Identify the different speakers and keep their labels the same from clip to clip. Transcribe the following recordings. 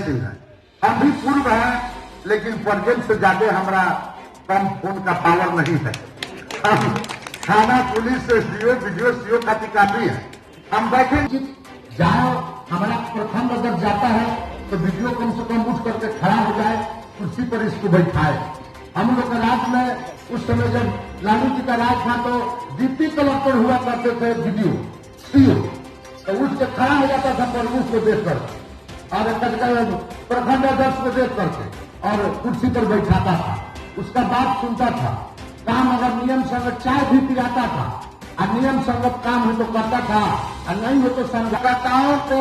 Speaker 1: सिंह है। हम भी पूर्व हैं, लेकिन प्रेजेंट से ज्यादा हमारा कम फोन का पावर नहीं है। हम थाना पुलिस एसडीओ वीडियो सीओ काफी है। हम बैठे जाओ, हमारा प्रखंड अगर जाता है तो वीडियो कम से कम उठ करके खड़ा हो जाए, कुर्सी पर इसको बैठाए। हम लोग का राज में उस समय जब लालू जी का राज था तो डिप्टी कलेक्टर हुआ करते थे वीडियो सीओ, तो उठ के खड़ा हो जाता था प्रमुख को देख कर और प्रखंड अध्यक्ष को देख करके और कुर्सी पर बैठाता था, उसका बात सुनता था। काम अगर नियम संगत चाय भी पिलाता था और नियम संगत काम हो तो करता था और नहीं हो तो संगठनों को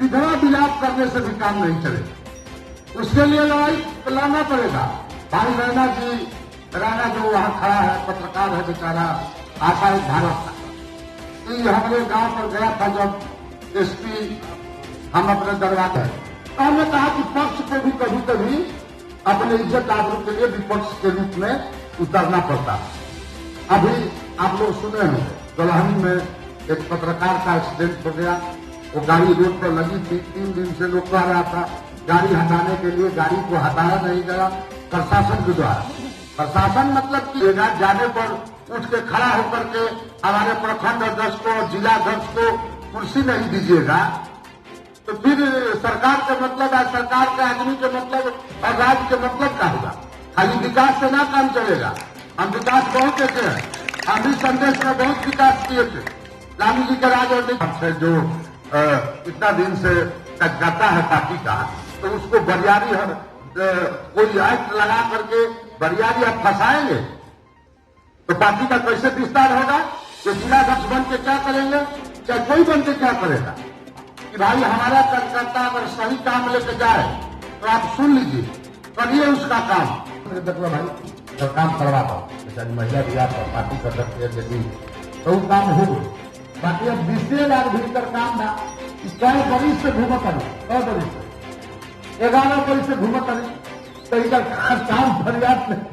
Speaker 1: विधवा विलाप करने से भी काम नहीं चलेगा। उसके लिए लड़ाई लाना पड़ेगा। भाई राणा जो वहां खड़ा है, पत्रकार है बेचारा, आशा एक भारत का, ये हमारे गांव पर गया था जब एसपी हम अपने दरवाजे, तो हमने कहा कि पक्ष को भी कभी कभी अपने इज्जत आबरू के लिए विपक्ष के रूप में उतरना पड़ता। अभी आप लोग सुने हैं दलहनी में एक पत्रकार का एक्सीडेंट हो गया, वो गाड़ी रोड पर लगी थी, 3 दिन से लोग कह रहा था गाड़ी हटाने के लिए, गाड़ी को हटाया नहीं गया प्रशासन के द्वारा। प्रशासन मतलब कि जाने पर उठ के खड़ा होकर के हमारे प्रखंड अध्यक्ष को, जिला अध्यक्ष को कुर्सी नहीं दीजिएगा तो फिर सरकार का मतलब है, सरकार के आदमी के मतलब और राज्य के मतलब क्या होगा? खाली विकास से ना काम चलेगा। हम विकास बहुत देते हैं, हम भी संदेश में बहुत विकास किए थे। लालू जी के राज और जो इतना दिन से टकराता है पार्टी का, तो उसको बरियारी कोई एक्ट लगा करके बरियारी आप फंसाएंगे तो पार्टी का कैसे विस्तार होगा? तो जिला अध्यक्ष बन के क्या करेंगे, चाहे कोई बन के क्या करेगा कि भाई हमारा कार्यकर्ता अगर सही काम लेके जाए तो आप सुन लीजिए, करिए उसका काम। देखो भाई तो काम करवा दो, बेचारी महिला भी आप पार्टी सदस्य यदि तो काम हो गई। बाकी अब 20,000 भीतर काम था, कई बरिश से घूमत है, 11 बरिश से घूमत है, तो इनका काम फरियाद नहीं।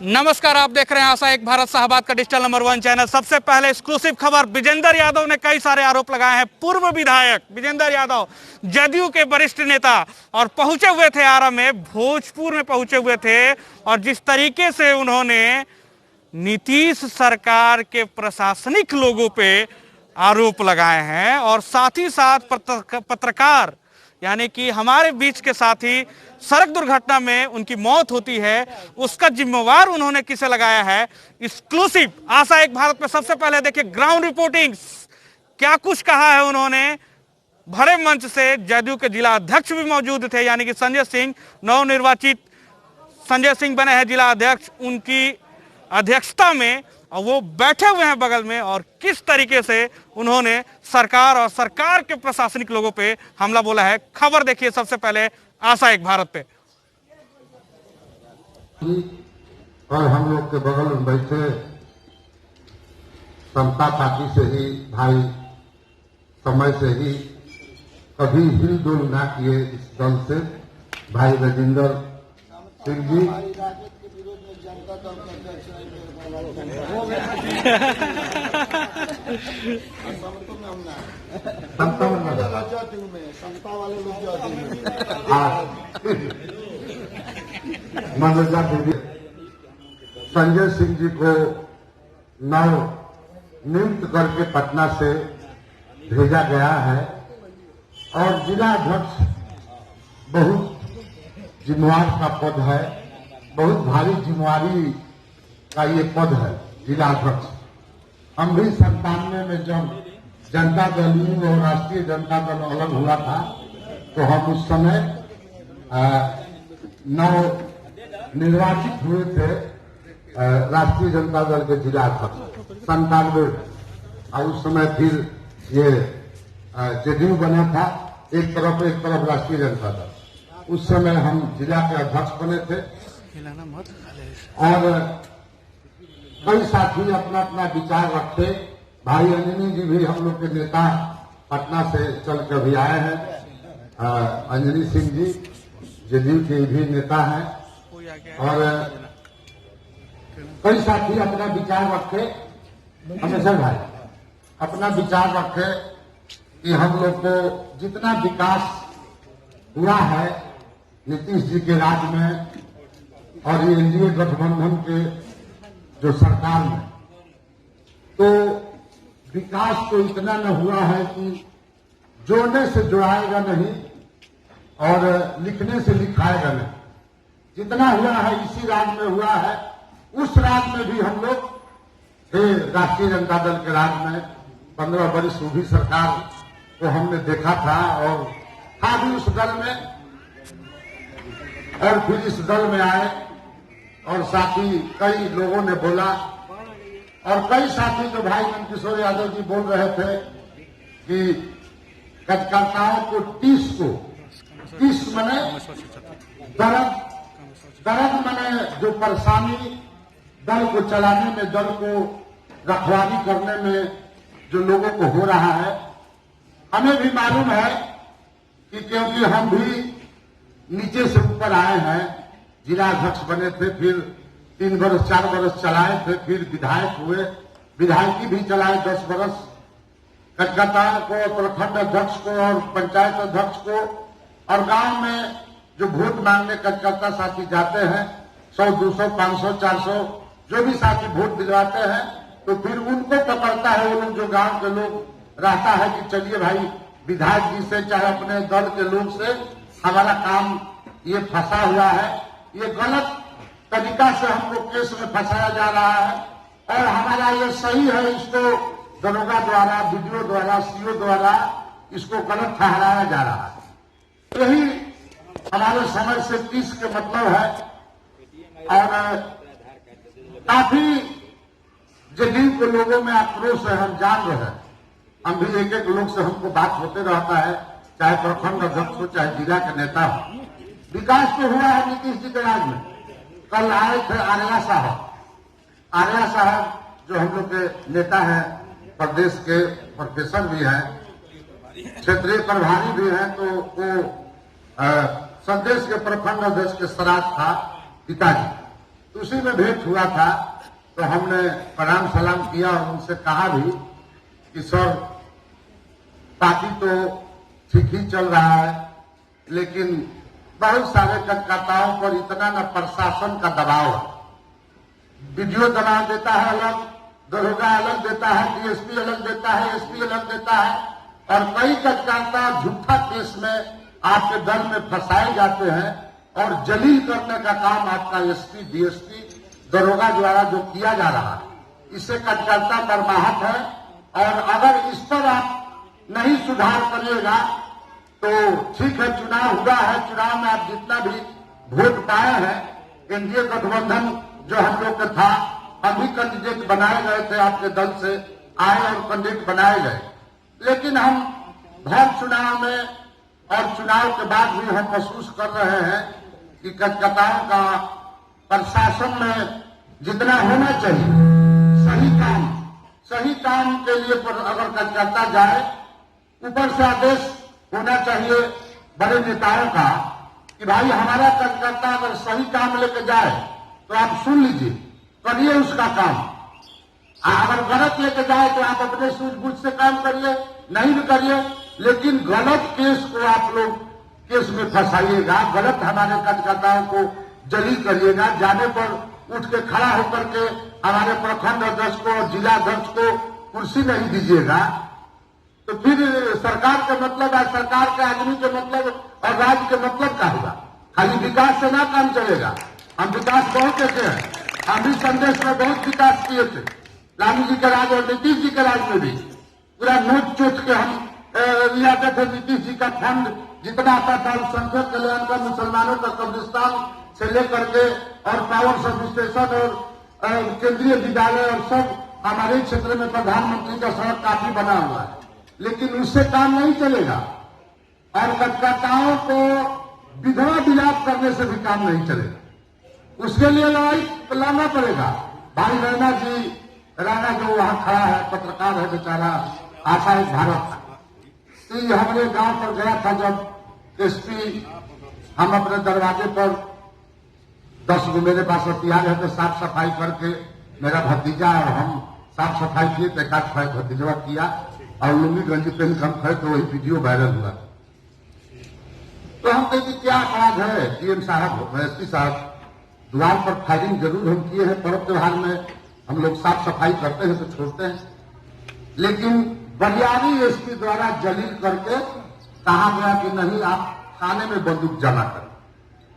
Speaker 2: नमस्कार, आप देख रहे हैं आशा एक भारत शाहबाद का डिजिटल नंबर 1 चैनल। सबसे पहले एक्सक्लूसिव खबर, विजेंद्र यादव ने कई सारे आरोप लगाए हैं। पूर्व विधायक विजेंद्र यादव जदयू के वरिष्ठ नेता और पहुंचे हुए थे आरा में, भोजपुर में पहुंचे हुए थे और जिस तरीके से उन्होंने नीतीश सरकार के प्रशासनिक लोगों पे आरोप लगाए हैं और साथ ही साथ पत्रकार यानी कि हमारे बीच के साथी सड़क दुर्घटना में उनकी मौत होती है, उसका जिम्मेवार उन्होंने किसे लगाया है। एक्सक्लूसिव आशा एक भारत में सबसे पहले देखिए ग्राउंड रिपोर्टिंग, क्या कुछ कहा है उन्होंने। भरे मंच से जदयू के जिला अध्यक्ष भी मौजूद थे, यानी कि संजय सिंह, नवनिर्वाचित संजय सिंह बने हैं जिला अध्यक्ष, उनकी अध्यक्षता में, और वो बैठे हुए हैं बगल में और किस तरीके से उन्होंने सरकार और सरकार के प्रशासनिक लोगों पे हमला बोला है। खबर देखिए सबसे पहले आशा एक भारत पे।
Speaker 1: और हम लोग के बगल में बैठे समता पार्टी से ही भाई समय से ही कभी हिल डोल ना किए इस दल से भाई राजेंद्र सिंह जी। मनोजा देवी संजय सिंह जी को नव नियुक्त करके पटना से भेजा गया है और जिला अध्यक्ष बहुत जिम्मेवार का पद है, बहुत भारी जिम्मेवारी का ये पद है जिला अध्यक्ष। हम भी 97 में जब जनता दल और राष्ट्रीय जनता दल अलग हुआ था तो हम उस समय नव निर्वाचित हुए थे राष्ट्रीय जनता दल के जिला अध्यक्ष 97 और उस समय फिर ये जदयू बना था, एक तरफ राष्ट्रीय जनता दल। उस समय हम जिला के अध्यक्ष बने थे और कई साथी अपना अपना विचार रखते। भाई अंजनी जी भी हम लोग के नेता पटना से चल कर भी आए हैं। अंजनी सिंह जी जदयू के भी नेता हैं और कई साथी अपना विचार रखे हमेशा भाई अपना विचार रखे कि हम लोग को जितना विकास हुआ है नीतीश जी के राज में और ये एनडीए गठबंधन के जो सरकार में, तो विकास तो इतना न हुआ है कि जोड़ने से जोड़ाएगा नहीं और लिखने से लिखाएगा नहीं। जितना हुआ है इसी राज में हुआ है। उस राज में भी हम लोग थे, राष्ट्रीय जनता दल के राज में 15 वर्ष भी सरकार को हमने देखा था और था भी उस दल में, और फिर इस दल में आए और साथी कई लोगों ने बोला और कई साथी जो भाई नंदकिशोर यादव जी बोल रहे थे कि कार्यकर्ताओं को टीस मने दर्द मने जो परेशानी दल को चलाने में, दल को रखवाली करने में जो लोगों को हो रहा है, हमें भी मालूम है कि क्योंकि हम भी नीचे से ऊपर आए हैं। जिला अध्यक्ष बने थे, फिर 3 वर्ष 4 वर्ष चलाए थे, फिर विधायक हुए, विधायकी भी चलाए 10 वर्ष। कार्यकर्ताओं को, प्रखंड अध्यक्ष को और पंचायत अध्यक्ष को और गांव में जो वोट मांगने कार्यकर्ता साथी जाते हैं 100, 200, 500, 400 जो भी साथी वोट दिलवाते हैं, तो फिर उनको पकड़ता है वो लोग, जो गांव के लोग रहता है कि चलिए भाई विधायक जी से चाहे अपने दल के लोग से हमारा काम ये फंसा हुआ है, ये गलत तरीका से हमको केस में फंसाया जा रहा है और हमारा ये सही है, इसको दरोगा द्वारा, बीडीओ द्वारा, सीओ द्वारा इसको गलत ठहराया जा रहा है। यही हमारे समझ से 30 के मतलब है। और काफी जदयू के लोगों में आक्रोश है, हम जान रहे हैं। हम भी एक एक लोग से हमको बात होते रहता है, चाहे प्रखंड अध्यक्ष हो चाहे जिला के नेता हो। विकास तो हुआ है नीतीश जी के राज में। कल आए थे आर्या साहब जो हम लोग के नेता हैं, प्रदेश के प्रोफेसर भी हैं, क्षेत्रीय प्रभारी भी हैं, तो वो संदेश के प्रखंड अध्यक्ष के श्राद्ध था पिताजी, तो उसी में भेंट हुआ था। तो हमने प्रणाम सलाम किया और उनसे कहा भी कि सर पार्टी तो ठीक ही चल रहा है, लेकिन बहुत सारे कार्यकर्ताओं पर इतना न प्रशासन का दबाव है। बीडीओ दबाव देता है अलग, दरोगा अलग देता है, डीएसपी अलग देता है, एसपी अलग देता है और कई कार्यकर्ता झूठा केस में आपके दल में फंसाए जाते हैं और जलील करने का काम आपका एसपी, डीएसपी, दरोगा द्वारा जो किया जा रहा है, इससे कार्यकर्ता मर्माहत है। और अगर इस पर आप नहीं सुधार करिएगा तो ठीक है, चुनाव हुआ है, चुनाव में आप जितना भी वोट पाए हैं, एनडीए गठबंधन जो हम लोग का था, हम भी कैंडिडेट बनाए गए थे, आपके दल से आए और कैंडिडेट बनाए गए, लेकिन हम भर चुनाव में और चुनाव के बाद भी हम महसूस कर रहे हैं कि कार्यकर्ताओं का प्रशासन में जितना होना चाहिए सही काम के लिए अगर कार्यकर्ता जाए, ऊपर से आदेश होना चाहिए बड़े नेताओं का कि भाई हमारा कार्यकर्ता अगर सही काम लेके जाए तो आप सुन लीजिए, करिए उसका काम। अगर गलत लेके जाए तो आप अपने सूझबूझ से काम करिए, नहीं भी करिए, लेकिन गलत केस को आप लोग केस में फंसाइएगा, गलत हमारे कार्यकर्ताओं को जलील करिएगा, जाने पर उठ के खड़ा होकर के हमारे प्रखंड अध्यक्ष को, जिला अध्यक्ष को कुर्सी नहीं दीजिएगा, तो फिर सरकार का मतलब है, सरकार के आदमी के मतलब और राज्य के मतलब क्या होगा? खाली विकास से ना काम चलेगा। हम विकास बहुत देखे हैं, हम भी संदेश में बहुत विकास किए थे, लालू जी के राज और नीतीश जी के राज में भी पूरा नोट चोट के हम लियाते थे। नीतीश जी का फंड जितना आता था अल्पसंख्यक कल्याण का, मुसलमानों का कब्रिस्तान से लेकर के और पावर सब स्टेशन और केंद्रीय विद्यालय और सब हमारे क्षेत्र में प्रधानमंत्री का सड़क काफी बना हुआ है, लेकिन उससे काम नहीं चलेगा। और कार्यकर्ताओं को विधवा विलाप करने से भी काम नहीं चलेगा, उसके लिए लड़ाई लाना पड़ेगा। भाई राणा जो वहां खड़ा है, पत्रकार है बेचारा, आशा एक भारत था, तो ये हमारे गांव पर गया था जब एसपी, हम अपने दरवाजे पर 10 मेरे पास हथियार है तो साफ सफाई करके मेरा भतीजा और हम साफ सफाई किए, एकाध भतीजवा किया और लुंगी गंजी पहन कम थे तो वही वीडियो वायरल हुआ। तो हम कहें कि क्या अपराध है, डीएम साहब, एसपी साहब, द्वार पर फायरिंग जरूर हम किए हैं, पर्व त्योहार में हम लोग साफ सफाई करते हैं तो छोड़ते हैं, लेकिन बरियारी एसपी द्वारा जलील करके कहा गया कि नहीं आप थाने में बंदूक जमा करें।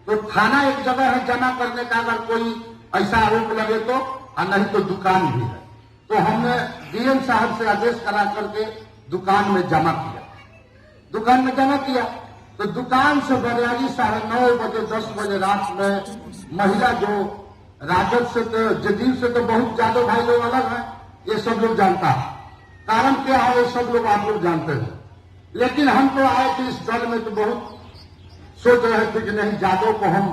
Speaker 1: तो थाना एक जगह है जमा करने का, अगर कोई ऐसा आरोप लगे तो, और नहीं तो दुकान भी है। तो हमने डीएम साहब से आदेश करा करके दुकान में जमा किया। दुकान में जमा किया तो दुकान से बरियारी 9:30 बजे 10 बजे रात में महिला जो राजद से तो जदयू से तो बहुत जादव भाई लोग अलग हैं, ये सब लोग जानता है। कारण क्या है ये सब लोग आप लोग जानते हैं, लेकिन हम तो आए थे इस दल में तो बहुत सोच रहे थे कि नहीं जादव को हम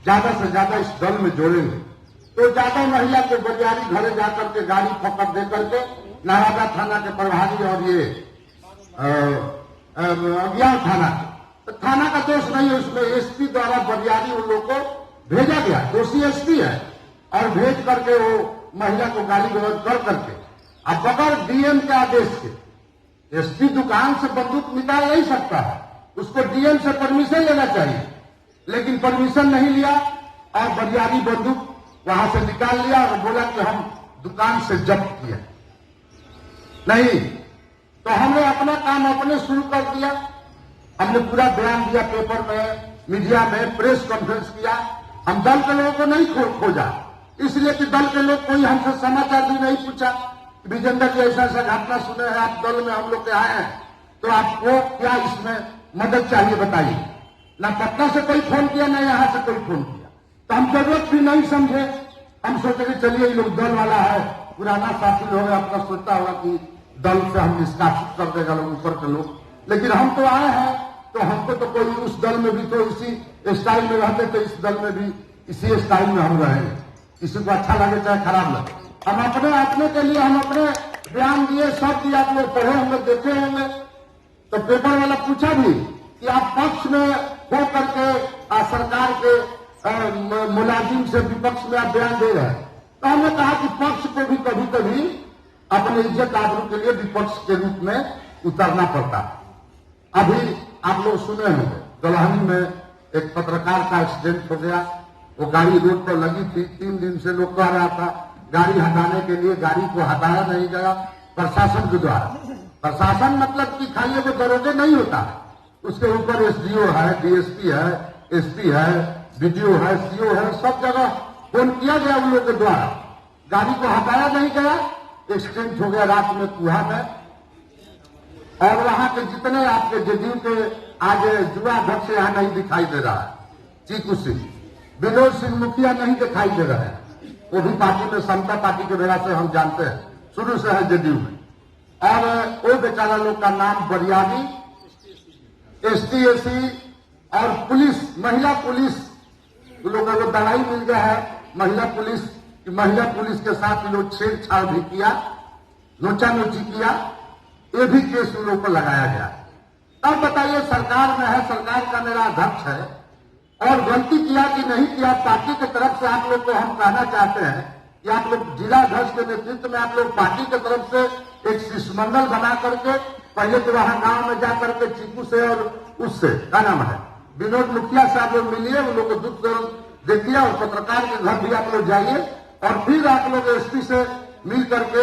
Speaker 1: ज्यादा से ज्यादा इस दल में जोड़ेंगे। तो जादव महिला को बरियारी घरे जाकर के गाड़ी पकड़ दे करके नारायणा थाना के प्रभारी और ये अज्ञान थाना, तो थाना का दोष नहीं है उसमें, एसपी द्वारा बरियारी उन लोग को भेजा गया, दोषी एसपी है, और भेज करके वो महिला को गाली गलौज कर करके, अब बगैर डीएम के आदेश के एसपी दुकान से बंदूक निकाल नहीं सकता है, उसको डीएम से परमिशन लेना चाहिए, लेकिन परमिशन नहीं लिया और बरियारी बंदूक वहां से निकाल लिया और बोला कि हम दुकान से जब्त किए। नहीं, तो हमने अपना काम अपने शुरू कर दिया। हमने पूरा बयान दिया पेपर में, मीडिया में, प्रेस कॉन्फ्रेंस किया। हम दल के लोगों को नहीं खोजा, इसलिए कि दल के लोग कोई हमसे समाचार भी नहीं पूछा। विजेंद्र जी ऐसा ऐसा घटना सुने हैं, आप दल में हम लोग के आए हैं, तो आपको क्या इसमें मदद चाहिए बताइए। ना पटना से कोई फोन किया, ना यहां से कोई फोन किया, तो हम जरूरत भी नहीं समझे। हम सोचे कि चलिए ये लोग दल वाला है, पुराना साथी होगा, अपना सोचता होगा कि दल से हम निष्कासित कर देगा लोग, ऊपर के लोग, लेकिन हम तो आए हैं, तो हमको तो कोई उस दल में भी तो इसी स्टाइल में रहते, तो इस दल में भी इसी स्टाइल में हम रहेंगे, किसी को अच्छा लगे चाहे खराब लगे। हम अपने के लिए हम अपने बयान दिए, सब दिया, आप लोग पढ़े होंगे, देखे होंगे। तो पेपर वाला पूछा भी कि आप पक्ष में हो करके सरकार के मुलाजिम से विपक्ष में आप बयान दे रहे हैं, तो हमने कहा कि पक्ष को भी कभी कभी अपनी इज्जत आबरू के लिए विपक्ष के रूप में उतरना पड़ता है। अभी आप लोग सुने होंगे दलहनी में एक पत्रकार का एक्सीडेंट हो गया, वो गाड़ी रोड पर लगी थी, 3 दिन से लोग कह रहा था गाड़ी हटाने के लिए, गाड़ी को हटाया नहीं गया प्रशासन के द्वारा। प्रशासन मतलब कि खाली वो दरोगे नहीं होता, उसके ऊपर एसडीओ है, डीएसपी है, एसपी है, बीडीओ है, सीओ है, सब जगह फोन किया गया उन लोगों के द्वारा, गाड़ी को हटाया नहीं गया, एक्सीडेंट हो गया रात में कुहा में। और वहां के जितने आपके जदयू के आज युवा अध्यक्ष यहाँ नहीं दिखाई दे रहा है, चीकू सिंह, विनोद सिंह मुखिया नहीं दिखाई दे रहा है, वो भी पार्टी में समता पार्टी के वजह से हम जानते हैं, शुरू से है जदयू में। और वो बेचारा लोग का नाम बरियारी, एसटी एसी और पुलिस, महिला पुलिस, लोगों को दवाई मिल गया है महिला पुलिस के साथ लोग छेड़छाड़ भी किया, नोचा नोची किया, ये भी केस उन लोगों को लगाया गया। तब बताइए सरकार में है, सरकार का मेरा अध्यक्ष है, और गलती किया कि नहीं किया, पार्टी की तरफ से आप लोग को हम कहना चाहते हैं कि आप लोग जिला अध्यक्ष के नेतृत्व में आप लोग पार्टी की तरफ से एक शिष्टमंडल बना करके, पहले तो वहां गांव में जाकर के चीकू से और उससे क्या नाम है विनोद मुखिया से आप लोग मिलिए, उन लोग को दुख देखिए, और पत्रकार के घर भी आप लोग जाइए, और फिर आप लोग एसपी से मिल करके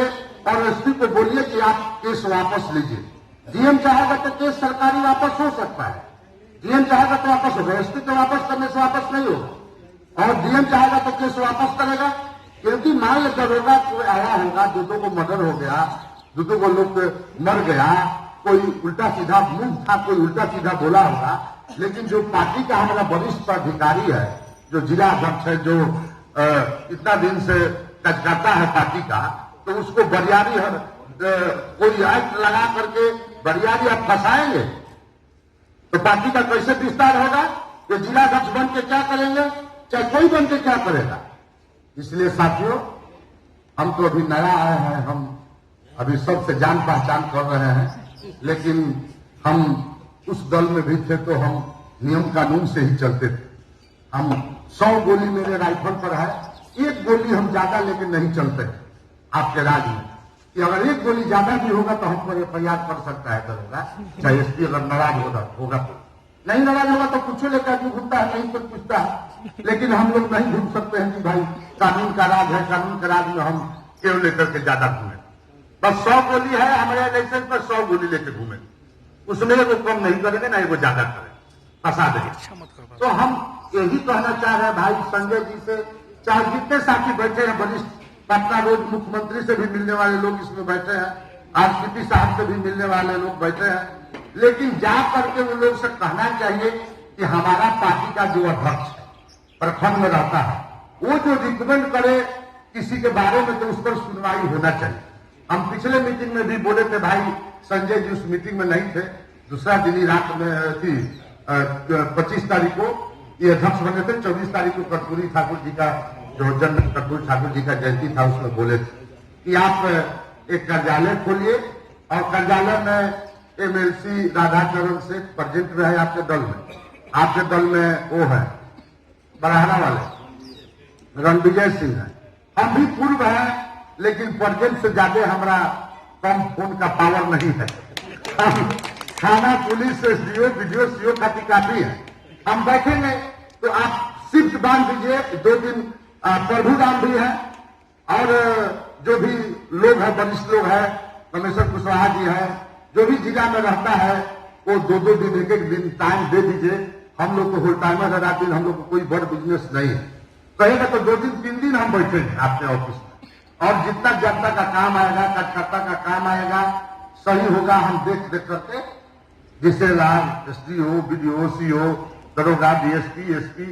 Speaker 1: और एसपी को बोलिए कि आप केस वापस लीजिए। डीएम चाहेगा तो केस सरकारी वापस हो सकता है, डीएम चाहेगा तो वापस होगा, एसपी तो वापस करने से वापस नहीं होगा, और डीएम चाहेगा तो केस वापस करेगा। क्योंकि मान लेकर दरोगा कोई आया होगा, दूधों को मर्डर हो गया, दूधों को लोग मर गया, कोई उल्टा सीधा मुंह था, कोई उल्टा सीधा बोला होगा, लेकिन जो पार्टी का हमारा वरिष्ठ अधिकारी है, जो जिला अध्यक्ष है, जो इतना दिन से करता है पार्टी का, तो उसको बरियारी कोई एक्ट लगा करके बरियारी आप फंसाएंगे तो पार्टी का कैसे विस्तार होगा? तो जिला अध्यक्ष बन के क्या करेंगे, चाहे कोई बन के क्या करेगा। इसलिए साथियों, हम तो अभी नया आए हैं, हम अभी सबसे जान पहचान कर रहे हैं, लेकिन हम उस दल में भी थे तो हम नियम कानून से ही चलते थे। हम 100 गोली मेरे राइफल पर है, 1 गोली हम ज्यादा लेके नहीं चलते, आपके राज्य में कि अगर एक गोली ज्यादा भी होगा तो हमको एफआईआर कर सकता है करूंगा, चाहे एसपी अगर नाराज होगा तो नहीं नाराज होगा तो कुछ लेकर क्यों घूमता है, नहीं कुछ पूछता है। लेकिन हम लोग नहीं घूम सकते हैं कि भाई कानून का राज है, कानून के राज में हम क्यों लेकर के ज्यादा घूमे। बस 100 गोली है हमारे इलेक्शन पर, 100 गोली लेकर घूमे, उसमें वो कम नहीं करेंगे ना वो ज्यादा करें, फंसा देंगे। तो हम यही कहना चाह रहे हैं भाई संजय जी से, चाहे जितने साथी बैठे हैं वरिष्ठ पटना रोज मुख्यमंत्री से भी मिलने वाले लोग इसमें बैठे हैं, आरसीपी साहब से भी मिलने वाले लोग बैठे हैं, लेकिन जा करके उन लोग से कहना चाहिए कि हमारा पार्टी का जो अध्यक्ष प्रखंड में रहता है वो जो रिकमेंड करे किसी के बारे में तो उस पर सुनवाई होना चाहिए। हम पिछले मीटिंग में भी बोले थे भाई, संजय जी उस मीटिंग में नहीं थे, दूसरा दिन ही रात में थी 25 तारीख को ये अध्यक्ष बने थे, 24 तारीख को कर्पूरी ठाकुर जी का जो जन्म कर्पूरी ठाकुर जी का जयंती था उसमें बोले थे कि आप एक कार्यालय खोलिए और कार्यालय में एमएलसी राधाचरण से प्रेजेंट रहे आपके दल में। आपके दल में वो है बरहरा वाले रणविजय सिंह है, हम भी पूर्व हैं, लेकिन प्रेजेंट से ज्यादा हमारा कम फोन का पावर नहीं है। हम थाना पुलिस एसडीओ वीडियो सीओ खाती काफी है, हम बैठेंगे तो आप शिफ्ट बांध दीजिए, 2 दिन प्रभुराम भी है और जो भी लोग हैं वरिष्ठ लोग हैं, रमेश्वर कुशवाहा जी है, जो भी जिला में रहता है वो 2-2 दिन 1-1 दिन टाइम दे दीजिए। हम लोग को होल टाइमर है, रात दिन हम लोग को कोई बड़ बिजनेस नहीं है, कहेगा तो 2 दिन 3 दिन हम बैठेंगे आपके ऑफिस में और जितना जनता का काम आएगा, कार्यकर्ता का काम आएगा, सही होगा, हम देख करके जिसे लाभ एसडीओ बीडीओ सीओ दरोगा डीएसपी एसपी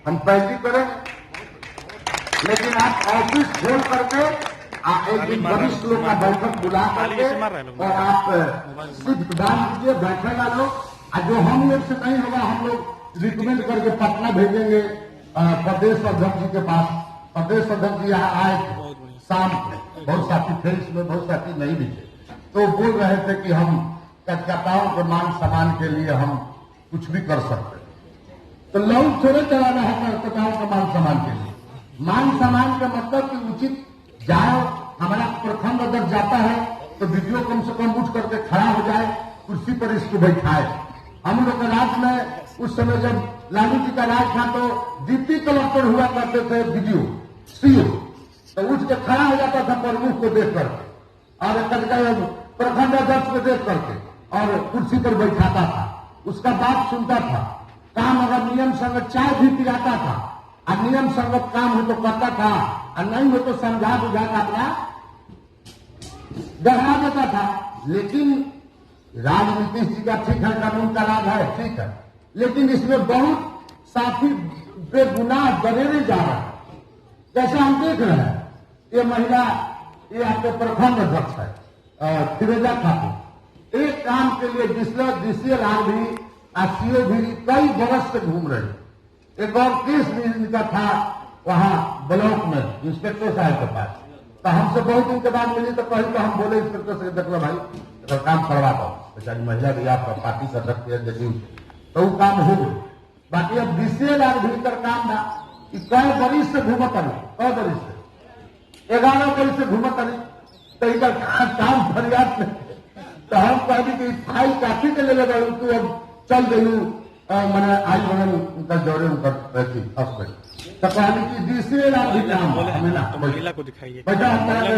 Speaker 1: हम पहली करेंगे। लेकिन आप ऑफिस खोल करके एक दिन वरिष्ठ लोग का बैठक बुला करके और आप सिर्फ दान दीजिए, बैठेगा लोग, और जो हम लोग से नहीं होगा हम लोग रिकमेंड करके पटना भेजेंगे प्रदेश अध्यक्ष जी के पास। प्रदेश अध्यक्ष जी यहाँ आए शाम को, बहुत साथी थे इसमें, बहुत साथी नहीं भी थे, तो बोल रहे थे कि हम कार्यकर्ताओं के मान सम्मान के लिए हम कुछ भी कर सकते हैं। तो लोग थोड़े चलाना है कार्यकर्ताओं के मान सम्मान के लिए। मान सम्मान का मतलब कि उचित जाए, हमारा प्रखंड अगर जाता है तो वीडियो कम से कम उठ करके खड़ा हो जाए, कुर्सी पर इसको बैठाए। हम लोग के राज में उस समय जब लालू जी का राज था तो डिप्टी कलेक्टर हुआ करते थे वीडियो सीओ, तो उठ के खड़ा हो जाता था प्रमुख को देख करके और प्रखंड अध्यक्ष को देख करके और कुर्सी पर बैठाता था, उसका बात सुनता था। काम अगर नियम संगत चाय भी पिलाता था और नियम संगत काम हो तो करता था और नहीं हो तो समझा बुझा कर अपना गहरा देता था। लेकिन राजनीति जी का ठीक है, कानून का राज है, ठीक है, लेकिन इसमें बहुत साथी बेगुनाह दरेरे जा रहा है। जैसे हम देख रहे हैं ये महिला, ये आपके प्रखंड अध्यक्ष है फिरोजा ठाकुर, एक काम के लिए डीसीए राज भी सीओ भी कई बरस से घूम रहे। एक और केस भी इनका था वहां ब्लॉक में इंस्पेक्टर साहब के पास, तो हमसे बहुत दिन के बाद मिली तो कहीं तो हम बोले इंस्पेक्टर से देखो भाई अगर काम करवा दो, बेचारी महिला भी आपका पार्टी कर सकती है जदयू, तो वो काम हो गई। बाकी अब डीसीए राज भीतर काम ना कई बरिश से घूमत आनी, कई बरिश से 11 बरिश से घूमत आनी, तो इधर काम फरियाद में तो हम कहती कि फाइल काफी के ले लगा तू अब चल गई मैंने आज मैंने उनका दौरे उनका रहती हस्बैंड तो कहने की डीसीए राज भी काम हमें ना
Speaker 2: महिला को दिखाइए
Speaker 1: बेटा हमारे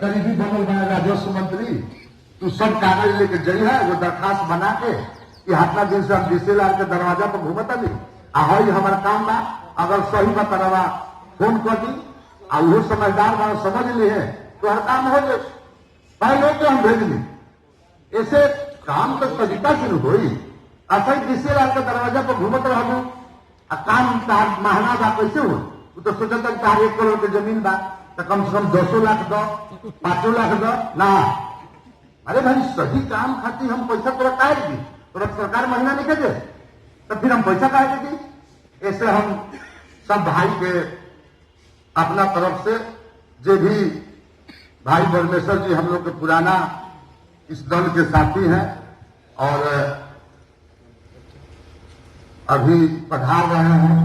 Speaker 1: गरीबी बनल बने राजस्व मंत्री, तू सब कागज लेके गई है वो दरखास्त बना के कि हाथना दिन से हम डीसीए राज के दरवाजा पर घूमता नहीं आई हमारा काम बा, अगर सही बता फोन कर दी और वो समझदार बा समझ ली है तो हर काम हो जाए, पहले तो हम भेज ली। ऐसे काम तो तरीका से हो ऐसा ही डीसीए राज के दरवाजा पर घूमत रहू काम महंगा बा कैसे हो, वो तो सोचा था 1 करोड़ की जमीन बा तो कम से कम 200 लाख दो 5 लाख दो ना। अरे भाई सही काम खातिर हम पैसा तोरा काहे दी, तोरा सरकार महीना नहीं दे तो फिर हम पैसा काहे दी। ऐसे हम सब भाई के अपना तरफ से जो भी भाई परमेश्वर जी हम लोग के पुराना इस दल के साथी हैं और अभी पधार रहे हैं।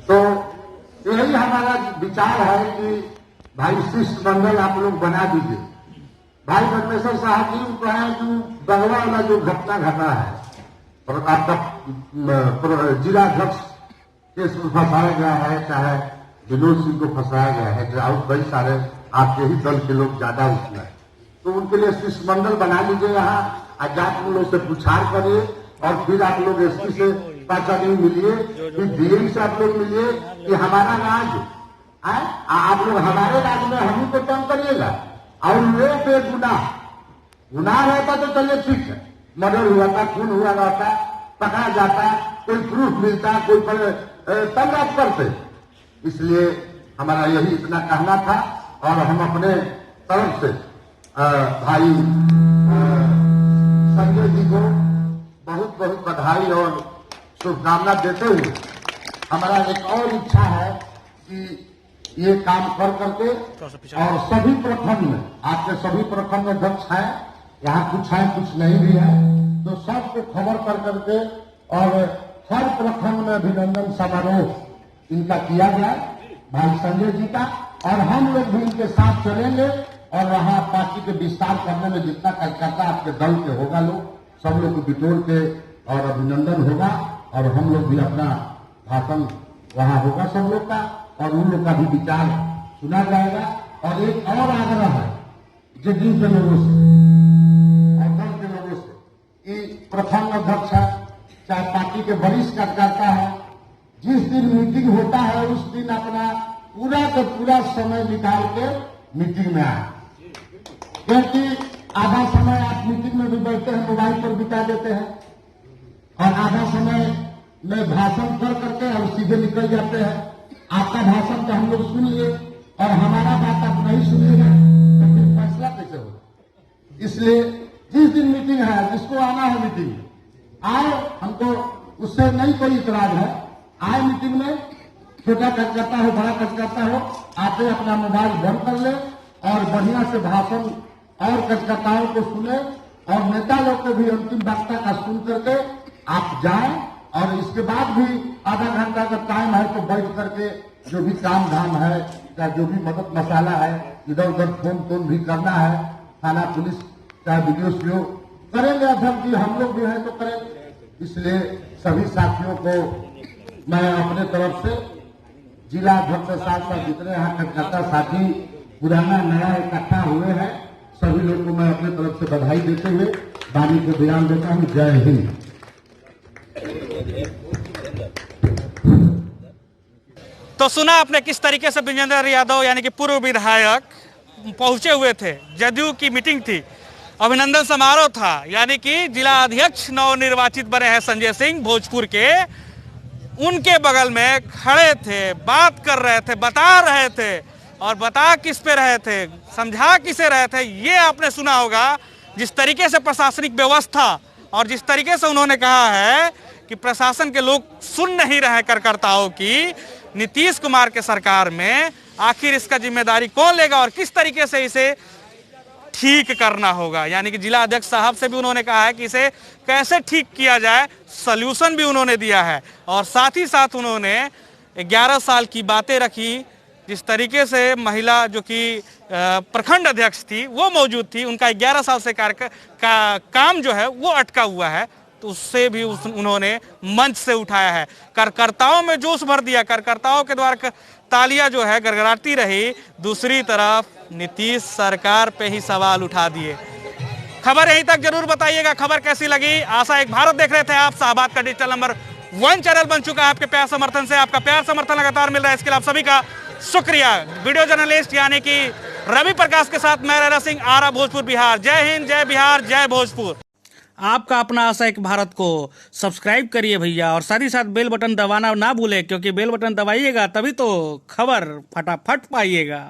Speaker 1: तो यही हमारा विचार है कि भाई शिष्टमंडल आप लोग बना दीजिए। भाई परमेश्वर साहब जी को है जो बगवा वाला जो घटना घटा है और आपका जिलाध्यक्ष केस में फंसाया गया है, चाहे विनोद सिंह को फंसाया गया है, चाहे और कई सारे आपके ही दल के लोग ज्यादा उसमें, तो उनके लिए शिष्टमंडल बना लीजिए यहाँ, आजाद लोग से पुछार करिए और फिर आप लोग एसपी से 5 आदमी मिलिए, फिर डीएम से आप लोग मिलिए कि हमारा राज है, आप लोग हमारे राज में हम ही को तंग करिएगा। और वो गुनाह रहता तो चलिए ठीक है, मर्डर हुआ था, खून हुआ रहता, पकड़ा जाता, कोई प्रूफ मिलता, कोई तब आप करते। इसलिए हमारा यही इतना कहना था और हम अपने तरफ से भाई संजय जी को बहुत बहुत बधाई और शुभकामना देते हुए हमारा एक और इच्छा है कि ये काम कर करके और सभी प्रखंड में, आपके सभी प्रखंड अध्यक्ष हैं, यहाँ कुछ है कुछ नहीं भी है, तो सबको खबर कर करके और हर प्रखंड में अभिनंदन समारोह इनका किया जाए भाई संजय जी का, और हम लोग भी इनके साथ चलेंगे और वहाँ पार्टी के विस्तार करने में जितना कार्यकर्ता आपके दल के होगा लोग सब लोग को बिटोर के और अभिनंदन होगा और हम लोग भी अपना भाषण वहाँ होगा सब लोग का और उन लोग का भी विचार सुना जाएगा। और एक और आग्रह है जदयू के लोगों से और दल के लोगों से कि प्रखंड अध्यक्ष है, चाहे पार्टी के वरिष्ठ कार्यकर्ता है, जिस दिन मीटिंग होता है उस दिन अपना पूरा का पूरा समय निकाल के मीटिंग में आए, क्योंकि आधा समय आप मीटिंग में भी बैठते हैं, मोबाइल पर बिता देते हैं और आधा समय में भाषण कर करके और सीधे निकल जाते हैं। आपका भाषण तो हम लोग सुन लिए और हमारा बात आप नहीं सुनिएगा तो फिर फैसला कैसे होगा। इसलिए जिस दिन मीटिंग है, जिसको आना है मीटिंग में आए, हमको उससे नहीं कोई इतराज है, आए मीटिंग में, छोटा कार्यकर्ता हो बड़ा कार्यकर्ता हो, आते अपना मोबाइल बंद कर ले और बढ़िया से भाषण और कार्यकर्ताओं को सुने और नेता लोग को भी अंतिम वक्ता का सुन करके आप जाएं और इसके बाद भी आधा घंटा का टाइम है तो बैठ करके जो भी काम धाम है, चाहे जो भी मदद मसाला है, इधर उधर फोन भी करना है, थाना पुलिस चाहे वीडियो करेंगे अध्यक्ष जी, हम लोग भी हैं तो करेंगे। इसलिए सभी साथियों को मैं अपने तरफ से जिला अध्यक्ष के साथ साथ जितने यहाँ कार्यकर्ता साथी पुराना नया इकट्ठा हुए हैं सभी लोग को मैं अपने तरफ से बधाई देते हुए वाणी को विराम देता हूँ। जय हिंद।
Speaker 2: तो सुना आपने किस तरीके से विजेंद्र यादव यानी कि पूर्व विधायक पहुंचे हुए थे, जदयू की मीटिंग थी, अभिनंदन समारोह था, यानी कि जिला अध्यक्ष नवनिर्वाचित बने हैं संजय सिंह भोजपुर के, उनके बगल में खड़े थे, बात कर रहे थे, बता रहे थे और बता किस पे रहे थे, समझा किसे रहे थे, ये आपने सुना होगा। जिस तरीके से प्रशासनिक व्यवस्था और जिस तरीके से उन्होंने कहा है कि प्रशासन के लोग सुन नहीं रहे कार्यकर्ताओं की, नीतीश कुमार के सरकार में आखिर इसका जिम्मेदारी कौन लेगा और किस तरीके से इसे ठीक करना होगा। यानी कि जिला अध्यक्ष साहब से भी उन्होंने कहा है कि इसे कैसे ठीक किया जाए, सॉल्यूशन भी उन्होंने दिया है। और साथ ही साथ उन्होंने 11 साल की बातें रखी, जिस तरीके से महिला जो कि प्रखंड अध्यक्ष थी वो मौजूद थी, उनका 11 साल से काम जो है वो अटका हुआ है, तो उससे भी उन्होंने मंच से उठाया है। कार्यकर्ताओं में जोश भर दिया, कार्यकर्ताओं के द्वारा तालियां जो है गड़गड़ाती रही, दूसरी तरफ नीतीश सरकार पे ही सवाल उठा दिए। खबर यहीं तक जरूर बताइएगा, खबर कैसी लगी। आशा एक भारत देख रहे थे आप, शाहबाद का डिजिटल नंबर 1 चैनल बन चुका है आपके प्यार समर्थन से, आपका प्यार समर्थन लगातार मिल रहा है, इसके लिए आप सभी का शुक्रिया। वीडियो जर्नलिस्ट यानी कि रवि प्रकाश के साथ मैं रैरा सिंह, आरा, भोजपुर, बिहार। जय हिंद, जय बिहार, जय भोजपुर। आपका अपना आशा एक भारत को सब्सक्राइब करिए भैया, और साथ ही साथ बेल बटन दबाना ना भूलें, क्योंकि बेल बटन दबाइएगा तभी तो खबर फटाफट पाइएगा।